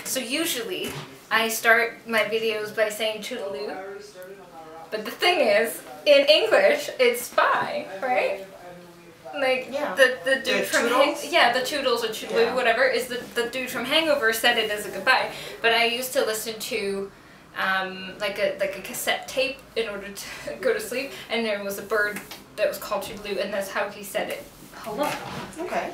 So usually I start my videos by saying toodaloo, but the thing is, in English, it's spy, right? Like, yeah. the dude from the Toodles or Toodaloo, whatever, is the dude from Hangover said it as a goodbye. But I used to listen to like a cassette tape in order to go to sleep, and there was a bird that was called Toodaloo, and that's how he said it. Hello. Okay.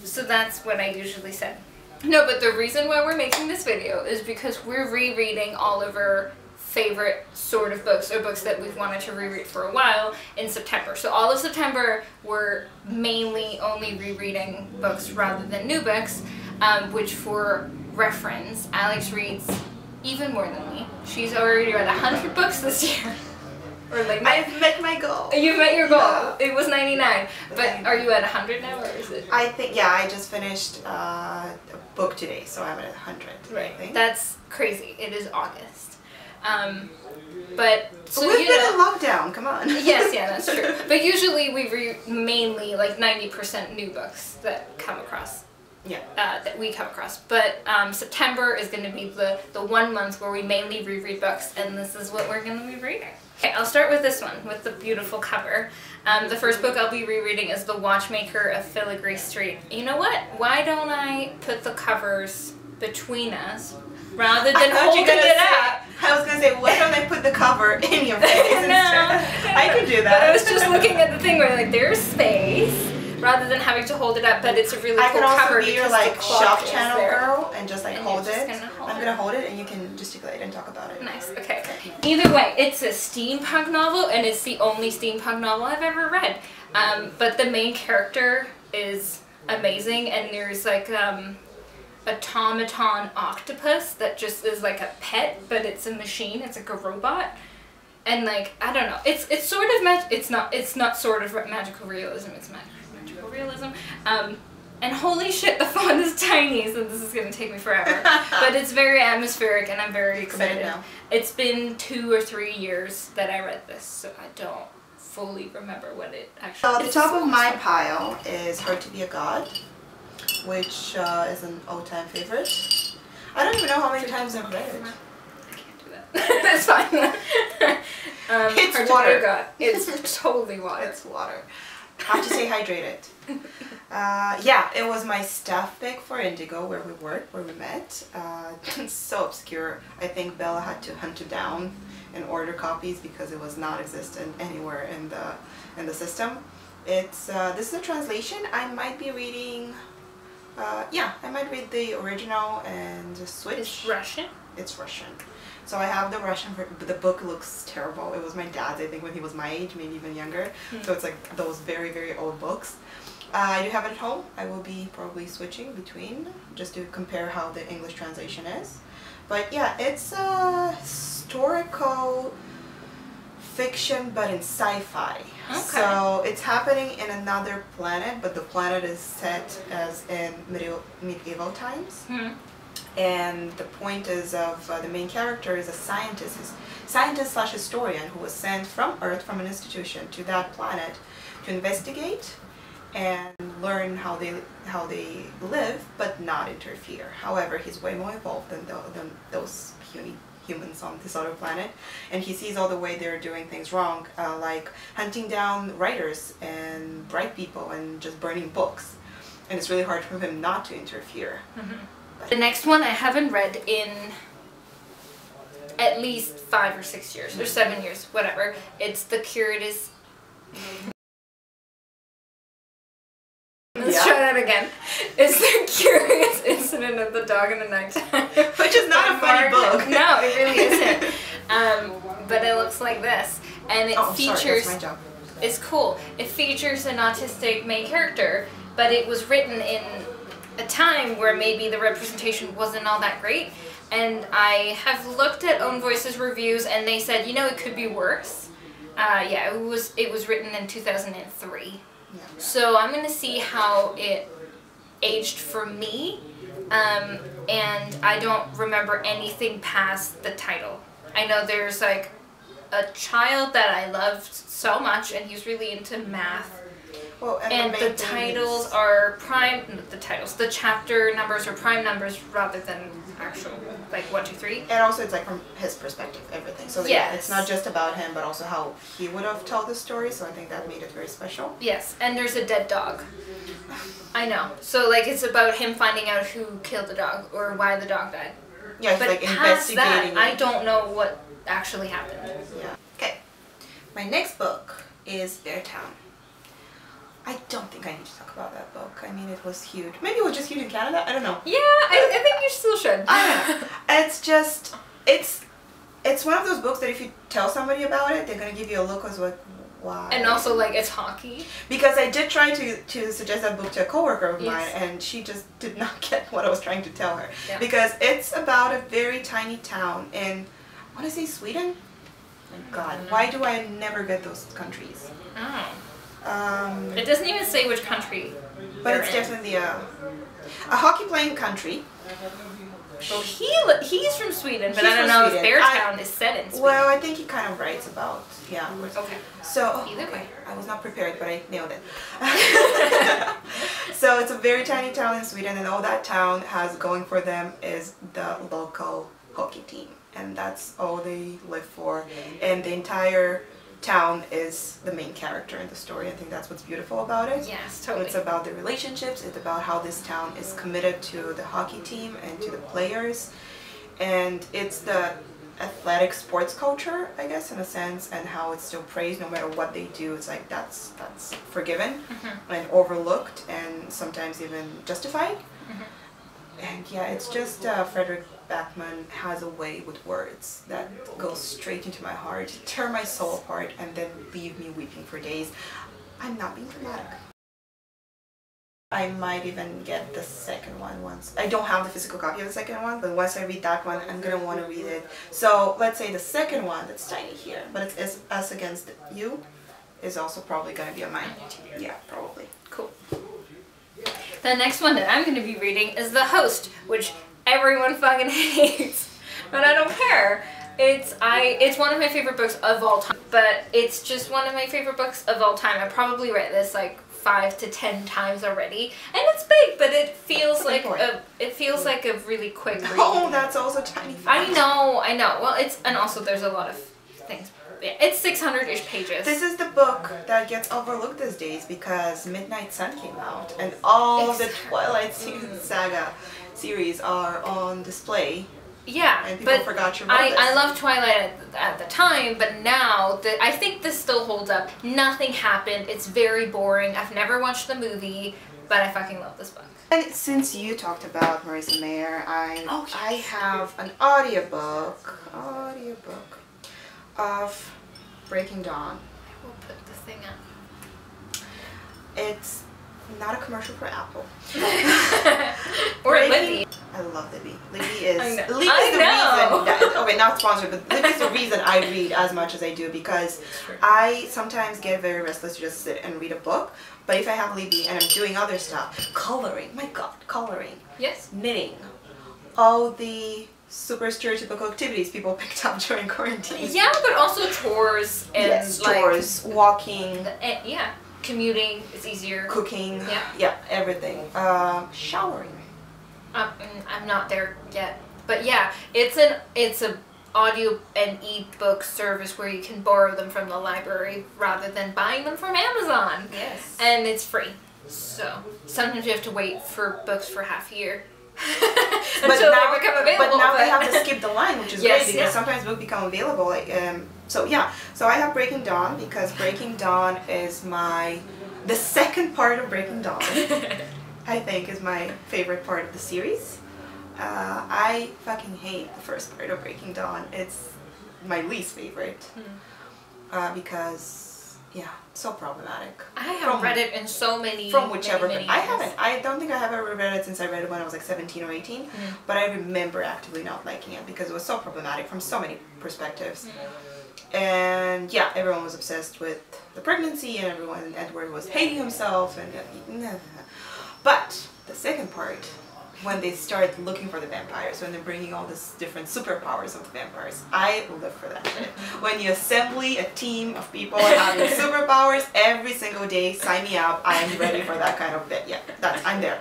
So that's what I usually said. No, but the reason why we're making this video is because we're rereading all of our favorite sort of books, or books that we've wanted to reread for a while, in September. So all of September we're mainly only rereading books rather than new books, which, for reference, Alex reads even more than me. She's already read 100 books this year. Or like, I've met my goal. You've met your goal. Yeah. It was 99. But are you at 100 now, or is it? I think, yeah, I just finished a book today, so I'm at 100. Right. I think. That's crazy. It is August. But so we've been in lockdown. Come on. Yes, yeah, that's true. But usually we read mainly like 90% new books that come across. Yeah. That we come across. But September is going to be the 1 month where we mainly reread books, and this is what we're going to be reading. Okay, I'll start with this one, with the beautiful cover. The first book I'll be rereading is The Watchmaker of Filigree Street. You know what? Why don't I put the covers between us rather than holding it up? I was going to say, why don't I put the cover in your face instead? I could do that. But I was just looking at the thing where like there's space, rather than having to hold it up, but it's a really cool cover. I could also be your like shop clock channel girl and just like hold it. I'm gonna hold it and you can gesticulate and talk about it. Nice, okay. Either way, it's a steampunk novel, and it's the only steampunk novel I've ever read. But the main character is amazing, and there's like automaton octopus that just is like a pet, but it's a machine. It's like a robot, and like I don't know. It's sort of it's not sort of magical realism. It's magical realism. And holy shit, the font is tiny, so this is gonna take me forever. But it's very atmospheric, and I'm very excited. It's been 2 or 3 years that I read this, so I don't fully remember what it actually is. So the top of my pile is Her to Be a God, which is an all-time favorite. I don't even know how many times I've read it. I can't do that. That's fine. It's water. God. It's totally water. It's water. I have to stay hydrated. Yeah, it was my staff pick for Indigo, where we worked, where we met. It's so obscure. I think Bella had to hunt it down and order copies because it was not existent anywhere in the system. It's this is a translation. I might be reading. Yeah, I might read the original and just switch. It's Russian? It's Russian. So I have the Russian, but the book looks terrible. It was my dad's, I think, when he was my age, maybe even younger. So it's like those very, very old books. I do have it at home. I will be probably switching between just to compare how the English translation is. But yeah, it's a historical fiction, but in sci-fi. Okay. So it's happening in another planet, but the planet is set as in medieval times. And the point is of the main character is a scientist/historian who was sent from Earth, from an institution, to that planet to investigate and learn how they live, but not interfere. However, he's way more evolved than those puny humans on this other planet, and he sees all the way they're doing things wrong, like hunting down writers and bright people and just burning books. And it's really hard for him not to interfere. The next one I haven't read in at least 5 or 6 years, or 7 years, whatever. It's The Curious... Let's try that again. It's The Curious Incident of the Dog in the Nighttime. Which is not a funny book. No, it really isn't. But it looks like this. And it features... Sorry, that's my job. It's cool. It features an autistic main character, but it was written in a time where maybe the representation wasn't all that great, and I have looked at Own Voices reviews, and they said, you know, it could be worse. Yeah, it was written in 2003. Yeah. So I'm gonna see how it aged for me, and I don't remember anything past the title. I know there's like a child that I loved so much, and he's really into math. Well, and the chapter numbers are prime numbers rather than actual, like 1, 2, 3. And also it's like from his perspective, everything. So yeah, it's not just about him, but also how he would have told the story. So I think that made it very special. Yes, and there's a dead dog. I know. So like it's about him finding out who killed the dog or why the dog died. Yeah, he's but like past investigating. that, I don't know what actually happened. Yeah. Okay. My next book is Beartown. I don't think I need to talk about that book. I mean, it was huge. Maybe it was just huge in Canada. I don't know. Yeah, I think you still should. It's just, it's one of those books that if you tell somebody about it, they're gonna give you a look as like, why? And also like it's hockey. Because I did try to suggest that book to a coworker of mine, Yes. and she just did not get what I was trying to tell her. Yeah. Because it's about a very tiny town in, I want to say Sweden. Oh God, why do I never get those countries? Oh. It doesn't even say which country. But it's definitely a hockey playing country. Well, he's from Sweden, but He's I don't from know Sweden. if Beartown is set in Sweden. Well, I think he kind of writes about, yeah. Okay. So, Either way. I was not prepared, but I nailed it. So it's a very tiny town in Sweden, and all that town has going for them is the local hockey team. And that's all they live for. And the entire town is the main character in the story. I think that's what's beautiful about it. Yes, totally. It's about the relationships, it's about how this town is committed to the hockey team and to the players. And it's the athletic sports culture, I guess, in a sense, and how it's still praised no matter what they do. It's like that's forgiven and overlooked and sometimes even justified. And yeah, it's just Frederick Backman has a way with words that goes straight into my heart, tear my soul apart, and then leave me weeping for days. I'm not being dramatic. I might even get the second one once. I don't have the physical copy of the second one, but once I read that one, I'm gonna want to read it. So let's say the second one, that's tiny here, but it's Us Against You, is also probably gonna be on mine. Yeah, probably. Cool. The next one that I'm going to be reading is The Host, which everyone fucking hates, but I don't care. It's one of my favorite books of all time, but it's just one of my favorite books of all time. I probably read this like 5 to 10 times already, and it's big, but it feels like a really quick read. Oh, that's also tiny. I know. Well, and also there's a lot of things. It's 600-ish pages. This is the book that gets overlooked these days because Midnight Sun came out and all of the Twilight Saga series are on display. Yeah, and people forgot you wrote this. I loved Twilight at the time, but now I think this still holds up. Nothing happened. It's very boring. I've never watched the movie, but I fucking love this book. And since you talked about Marissa Mayer, I have an audiobook of Breaking Dawn. I will put the thing up. It's not a commercial for Apple. Or Libby. I love Libby. Libby is I know. Libby is the reason that, okay, not sponsored, but Libby is the reason I read as much as I do, because I sometimes get very restless to just sit and read a book. But if I have Libby and I'm doing other stuff, coloring, my god, coloring. Yes. Knitting. All the super stereotypical activities people picked up during quarantine. Yeah, but also chores and yes, like chores, walking. Yeah, commuting is easier. Cooking. Yeah, everything. Showering. I'm not there yet, but yeah, it's a audio and ebook service where you can borrow them from the library rather than buying them from Amazon. Yes. And it's free. So sometimes you have to wait for books for half a year. Until they become available. But now they have to skip the line, which is yes, great because sometimes books become available. Like so I have Breaking Dawn because Breaking Dawn is the second part of Breaking Dawn. I think is my favorite part of the series. I fucking hate the first part of Breaking Dawn. It's my least favorite because so problematic. I have read it in so many from whichever many I haven't. I don't think I have ever read it since I read it when I was like 17 or 18. But I remember actively not liking it because it was so problematic from so many perspectives. And yeah, everyone was obsessed with the pregnancy, and Edward was hating himself, and but the second part, when they start looking for the vampires, when they're bringing all these different superpowers of the vampires, I live for that shit. When you assemble a team of people having superpowers every single day, sign me up. I am ready for that kind of bit. Yeah, I'm there.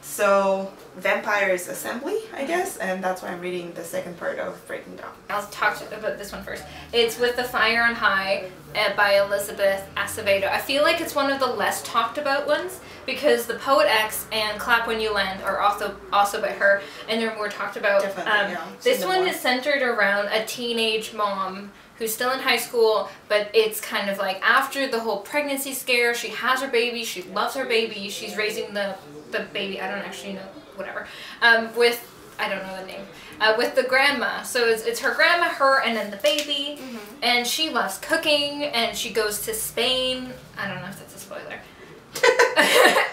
So Vampires Assembly, I guess, and that's why I'm reading the second part of Breaking Dawn. I'll talk about this one first. It's With the Fire on High by Elizabeth Acevedo. I feel like it's one of the less talked about ones because The Poet X and Clap When You Land are also by her, and they're more talked about. Definitely, yeah. This one is centered around a teenage mom who's still in high school, but it's kind of like after the whole pregnancy scare, she has her baby, she loves her baby, she's raising the baby, I don't actually know, whatever, with, I don't know the name, with the grandma. So it's her grandma, her, and then the baby, and she loves cooking, and she goes to Spain. I don't know if that's a spoiler.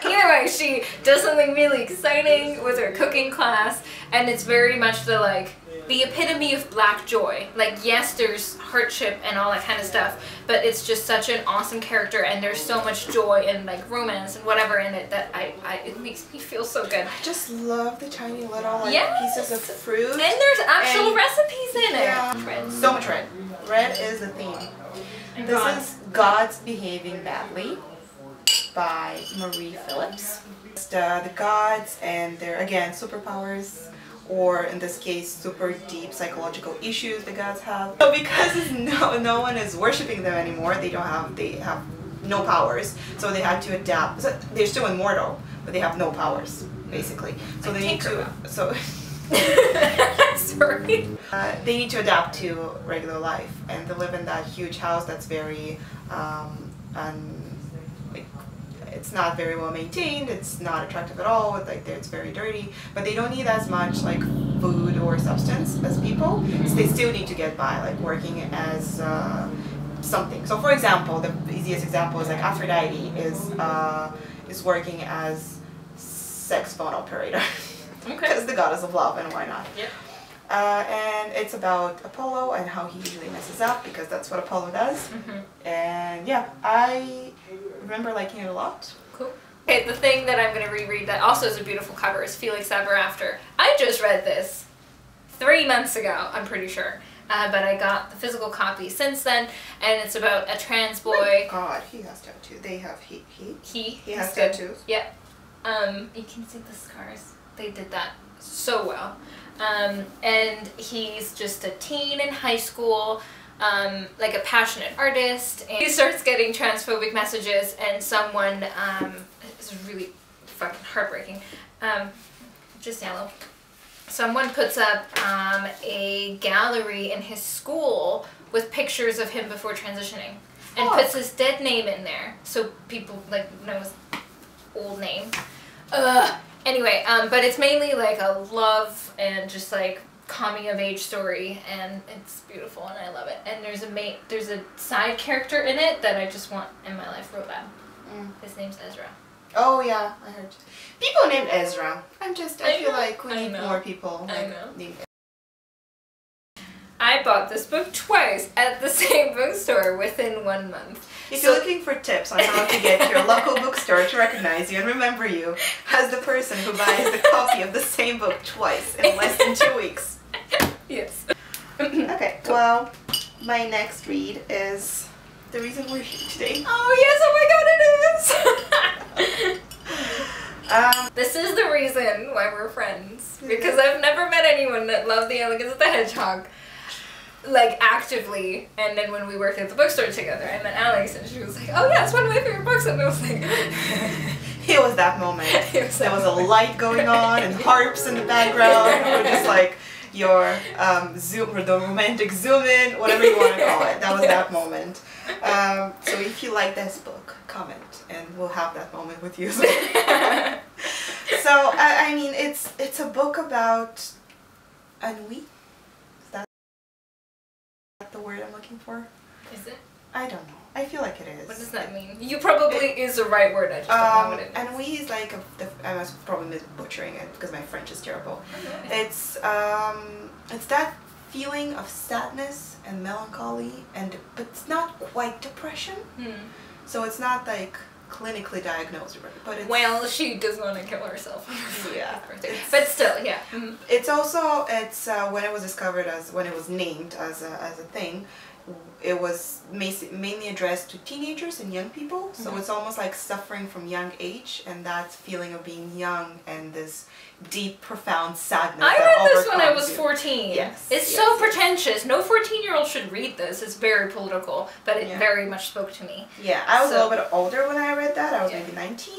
Either way, she does something really exciting with her cooking class, and it's very much the epitome of black joy. Like, yes, there's hardship and all that kind of stuff, but it's just such an awesome character, and there's so much joy and like romance and whatever in it that it makes me feel so good. I just love the tiny little pieces of fruit. And there's actual recipes in it. Yeah. Red. So much red. Red is the theme. And this is Gods Behaving Badly by Marie Phillips. The gods and their, again, superpowers, or in this case, super deep psychological issues the gods have. So because no one is worshipping them anymore, they have no powers, so they had to adapt. So they're still immortal, but they have no powers, basically. So they need to. So. Sorry. They need to adapt to regular life, and they live in that huge house that's very it's not very well maintained, it's not attractive at all, like it's very dirty, but they don't need as much like food or substance as people, so they still need to get by, like working as something. So for example, the easiest example is like Aphrodite is working as sex phone operator. Okay. Because the goddess of love, and why not? Yep. And it's about Apollo and how he usually messes up, because that's what Apollo does. And yeah, I remember liking it a lot. Cool. Okay, the thing that I'm going to reread that also is a beautiful cover is Felix Ever After. I just read this 3 months ago, I'm pretty sure. But I got the physical copy since then, and it's about a trans boy. Oh God, he has tattoos. They have he has good. tattoos. Yeah. You can see the scars. They did that so well. And he's just a teen in high school, like a passionate artist, and he starts getting transphobic messages, and someone, it's really fucking heartbreaking, just yellow. Someone puts up a gallery in his school with pictures of him before transitioning, and puts his dead name in there, so people like know his old name. Anyway, but it's mainly like a love and just like coming of age story, and it's beautiful and I love it. And there's a side character in it that I just want in my life real bad. His name's Ezra. Oh yeah, I heard. People named Ezra. I feel like we need more people named Ezra. I bought this book twice at the same bookstore within 1 month. If you're looking for tips on how to get your local bookstore to recognize you and remember you as the person who buys the copy of the same book twice in less than 2 weeks. Yes. Okay, well, my next read is the reason we're here today. Oh yes, oh my god, it is! This is the reason why we're friends. Because I've never met anyone that loved The Elegance of the Hedgehog, like actively. And then when we worked at the bookstore together, I met Alex, and she was like, oh yeah, it's one of my favorite books, and I was like it was that moment. There was a light going on and harps in the background, and we're just like your the romantic zoom in, whatever you want to call it. That was that moment. So if you like this book, comment and we'll have that moment with you. So I mean, it's a book about ennui. The word I'm looking for? Is it? I don't know. I feel like it is. What does that mean? You probably is the right word. I just don't know what it is. Ennui is like I was probably butchering it because my French is terrible. Okay. It's that feeling of sadness and melancholy, but it's not quite depression. So it's not like clinically diagnosed, but it's, well, she does want to kill herself. Yeah. But still, yeah. It's also when it was discovered when it was named as a thing, it was mainly addressed to teenagers and young people. So it's almost like suffering from young age and that feeling of being young and this deep, profound sadness. I that read this when I was overcomes you. 14. Yes. It's yes, so yes. pretentious. No 14-year-old should read this. It's very political, but it very much spoke to me. Yeah, I was a little bit older when I read that. I was maybe 19.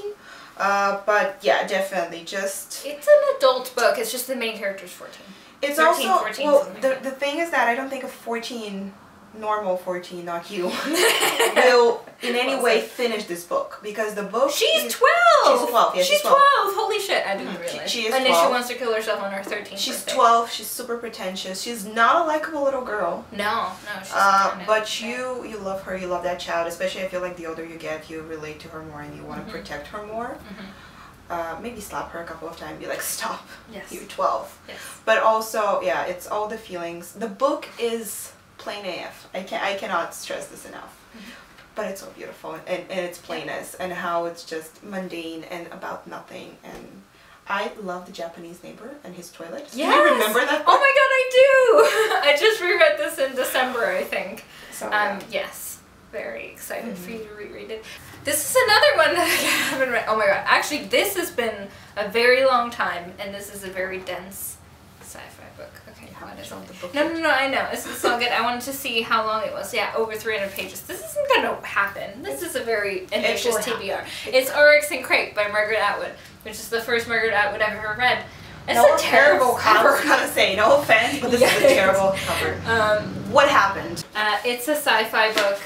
But yeah, definitely just... It's an adult book. It's just the main character's 14. It's 13, also... 14, well, something. the thing is that I don't think a 14... normal 14, not you, will in any way finish this book because the book She's 12! She's 12, yeah, she's 12! Holy shit, I didn't realize. She is 12. And then she wants to kill herself on her 13th She's birthday. 12, she's super pretentious, she's not a likable little girl. No, she's but you love her, you love that child, especially I feel like the older you get, you relate to her more and you want to protect her more. Maybe slap her a couple of times, be like, stop, you're 12. Yes. But also, yeah, it's all the feelings. The book is plain AF. I cannot stress this enough. But it's so beautiful and its plainness and how it's just mundane and about nothing. And I love the Japanese neighbor and his toilet. Yes! Do you remember that book? Oh my god, I do! I just reread this in December, I think. So, yes. Very excited for you to reread it. This is another one that I haven't read. Oh my god. Actually, this has been a very long time and this is a very dense sci-fi book. Okay, what is it? No, I know. It's all good. I wanted to see how long it was. Yeah, over 300 pages. This isn't going to happen. This is a very ambitious TBR. It's Oryx and Crake by Margaret Atwood, which is the first Margaret Atwood I've ever read. It's a terrible cover. I was going to say, no offense, but this is a terrible cover. What happened? It's a sci-fi book,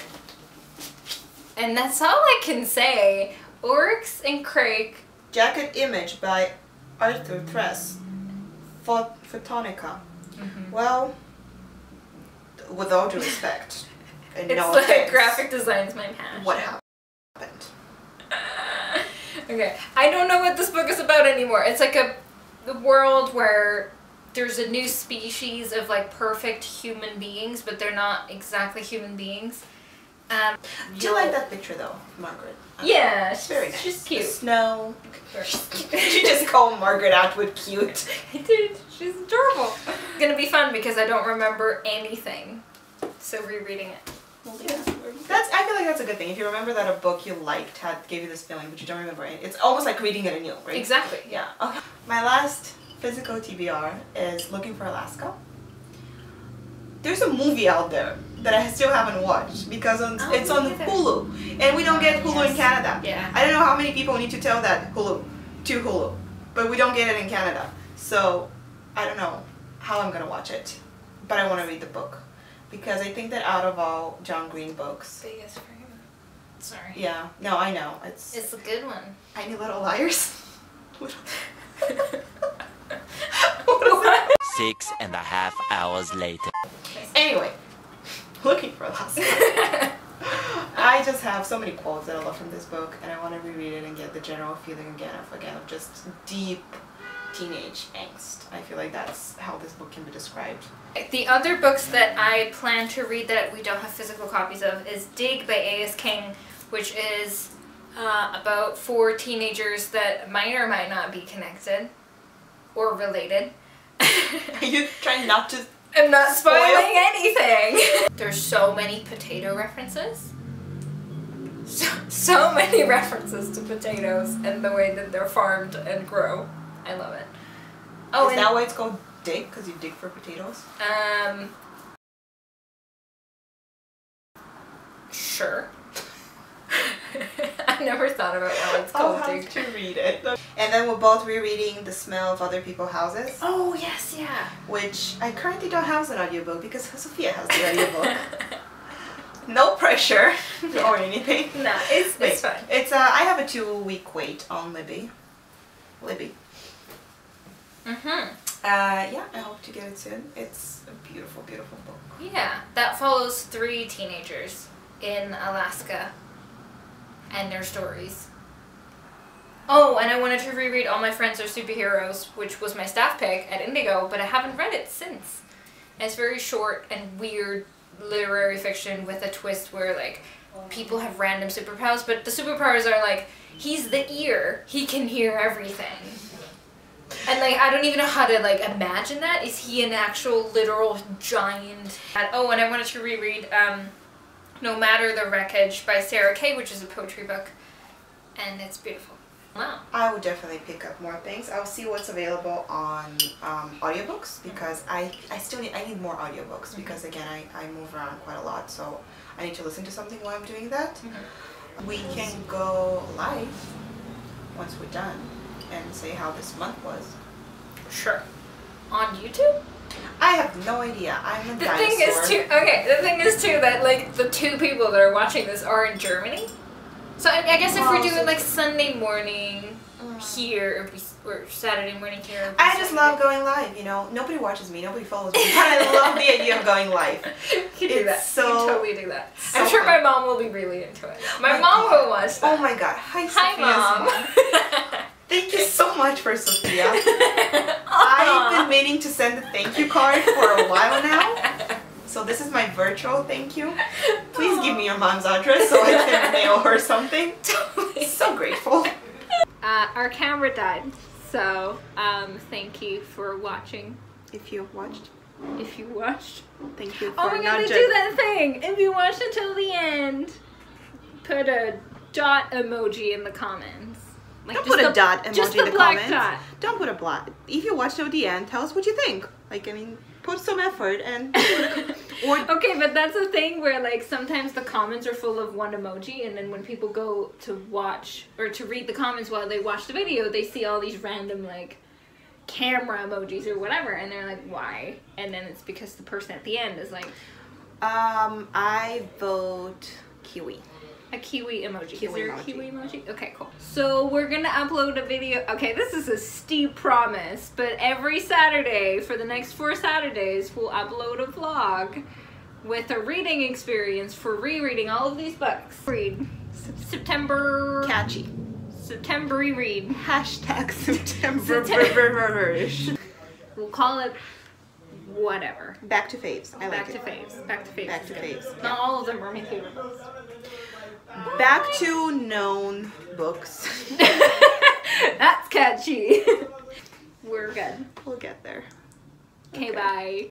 and that's all I can say. Oryx and Crake. Jacket image by Arthur Press. Photonica. Well, with all due respect, and It's no like offense, graphic design's my passion. what happened? Okay, I don't know what this book is about anymore. It's like a world where there's a new species of like perfect human beings, but they're not exactly human beings. Do you like that picture though, Margaret? Yeah, very nice. She's cute. The snow. You just call Margaret Atwood cute. I did. She's adorable. It's gonna be fun because I don't remember anything, so rereading it. Well, yeah. I feel like that's a good thing. If you remember that a book you liked gave you this feeling, but you don't remember it, it's almost like reading it anew, right? Exactly. Yeah. Okay. My last physical TBR is Looking for Alaska. There's a movie out there that I still haven't watched because it's on Hulu, and we don't get Hulu in Canada. Yeah. I don't know how many people need to tell that Hulu, but we don't get it in Canada. So I don't know how I'm gonna watch it, but I want to read the book because I think that out of all John Green books, Biggest for him. Sorry. yeah, no, I know It's a good one. Tiny Little Liars. What? 6.5 hours later. Anyway, Looking for Alaska. I just have so many quotes that I love from this book, and I want to reread it and get the general feeling again of just deep teenage angst. I feel like that's how this book can be described. The other books that I plan to read that we don't have physical copies of is Dig by A.S. King, which is about 4 teenagers that might or might not be connected or related. Are you trying not to? I'm not spoiling anything. There's so many potato references. So many references to potatoes and the way that they're farmed and grow. I love it. Oh, is that why it's called dig? Because you dig for potatoes? Sure. I never thought about why it's I'll called have dig. to read it. And then we're both rereading The Smell of Other People's Houses. Oh, yes, yeah. Which I currently don't have as an audiobook because Sophia has the audiobook. No pressure or anything. Nah, it's fine. It's I have a 2-week wait on Libby. Yeah, I hope to get it soon. It's a beautiful, beautiful book. Yeah, that follows 3 teenagers in Alaska and their stories. Oh, and I wanted to reread All My Friends Are Superheroes, which was my staff pick at Indigo, but I haven't read it since. And it's very short and weird literary fiction with a twist where, like, people have random superpowers, but the superpowers are like, he's the ear, he can hear everything. And like I don't even know how to like imagine that. Is he an actual literal giant? Oh, and I wanted to reread No Matter the Wreckage by Sarah Kay, which is a poetry book, and it's beautiful. Wow. I would definitely pick up more things. I'll see what's available on audiobooks, because I need more audiobooks, because again I move around quite a lot, so I need to listen to something while I'm doing that. We can go live once we're done and say how this month was. Sure. On YouTube? I have no idea. I'm a dinosaur. The thing is too that like the 2 people that are watching this are in Germany. So I guess if we're doing like Sunday morning here or Saturday morning here. I just love going live, you know. Nobody watches me, nobody follows me. But I love the idea of going live. You can do that. So, you can totally do that. So I'm sure fun. my mom will be really into it. My mom will watch that. Oh my god. Hi, Hi, Sophia's Mom. Thank you so much for Sophia. I've been meaning to send a thank you card for a while now. So this is my virtual thank you. Please give me your mom's address so I can mail her something. Totally. So grateful. Our camera died, so thank you for watching. If you watched. If you watched. Thank you for Oh, we gotta do that thing. If you watched until the end, put a dot emoji in the comments. Like don't put a dot emoji in the comments. Dot. Don't put a black. If you watched till the end, tell us what you think. Like, I mean, put some effort and or okay, but that's the thing where like sometimes the comments are full of one emoji, and then when people go to watch or to read the comments while they watch the video, they see all these random like camera emojis or whatever, and they're like, why? And then it's because the person at the end is like, I vote kiwi. a kiwi emoji. Kiwi is there emoji. a kiwi emoji? Okay, cool. So we're gonna upload a video. Okay, this is a steep promise, but every Saturday for the next 4 Saturdays, we'll upload a vlog with a reading experience for rereading all of these books. Read September. Catchy. September-y read. Hashtag September. We'll call it whatever. Back to faves. I Back like to it. faves. Back to faves. Back to is good. faves. Not all of them are my favorite books. Back to known books. That's catchy. We're good. We'll get there. Okay, bye.